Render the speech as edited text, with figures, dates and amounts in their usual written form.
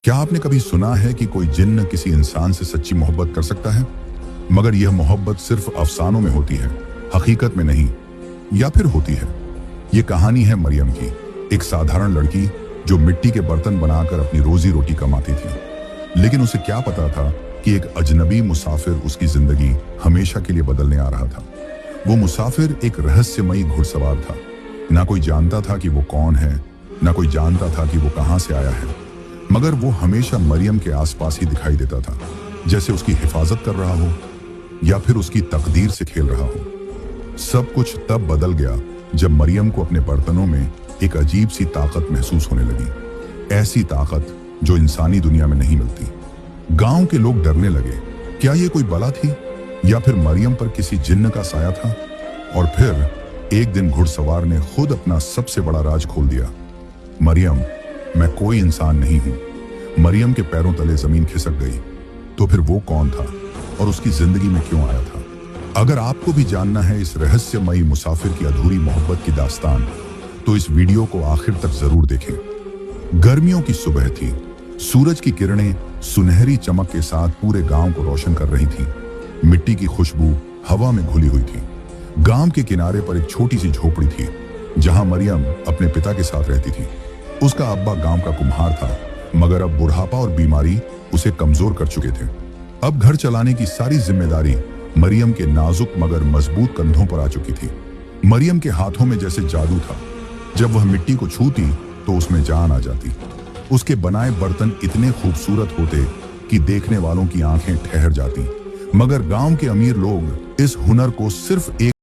क्या आपने कभी सुना है कि कोई जिन्न किसी इंसान से सच्ची मोहब्बत कर सकता है? मगर यह मोहब्बत सिर्फ अफसानों में होती है, हकीकत में नहीं। या फिर होती है? यह कहानी है मरियम की, एक साधारण लड़की जो मिट्टी के बर्तन बनाकर अपनी रोजी रोटी कमाती थी। लेकिन उसे क्या पता था कि एक अजनबी मुसाफिर उसकी जिंदगी हमेशा के लिए बदलने आ रहा था। वो मुसाफिर एक रहस्यमयी घुड़सवार था। ना कोई जानता था कि वो कौन है, ना कोई जानता था कि वो कहां से आया है। मगर वो हमेशा मरियम के आसपास ही दिखाई देता था, जैसे उसकी हिफाजत कर रहा हो या फिर उसकी तकदीर से खेल रहा हो। सब कुछ तब बदल गया जब मरियम को अपने बर्तनों में एक अजीब सी ताकत महसूस होने लगी। ऐसी ताकत जो इंसानी दुनिया में नहीं मिलती। गांव के लोग डरने लगे। क्या ये कोई बला थी या फिर मरियम पर किसी जिन्न का साया था? और फिर एक दिन घुड़सवार ने खुद अपना सबसे बड़ा राज खोल दिया। मरियम, मैं कोई इंसान नहीं हूं। मरियम के पैरों तले जमीन खिसक गई। तो फिर वो कौन था और उसकी जिंदगी में क्यों आया था? अगर आपको भी जानना है इस रहस्यमयी मुसाफिर की अधूरी मोहब्बत की दास्तान, तो इस वीडियो को आखिर तक जरूर देखें। गर्मियों की सुबह थी। सूरज की किरणें सुनहरी चमक के साथ पूरे गांव को रोशन कर रही थी। मिट्टी की खुशबू हवा में घुली हुई थी। गांव के किनारे पर एक छोटी सी झोपड़ी थी, जहां मरियम अपने पिता के साथ रहती थी। उसका अब्बा गांव का कुम्हार था, मगर अब बुढ़ापा और बीमारी उसे कमजोर कर चुके थे। अब घर चलाने की सारी जिम्मेदारी मरियम के नाजुक मगर मजबूत कंधों पर आ चुकी थी। मरियम के हाथों में जैसे जादू था। जब वह मिट्टी को छूती तो उसमें जान आ जाती। उसके बनाए बर्तन इतने खूबसूरत होते कि देखने वालों की आंखें ठहर जाती। मगर गांव के अमीर लोग इस हुनर को सिर्फ एक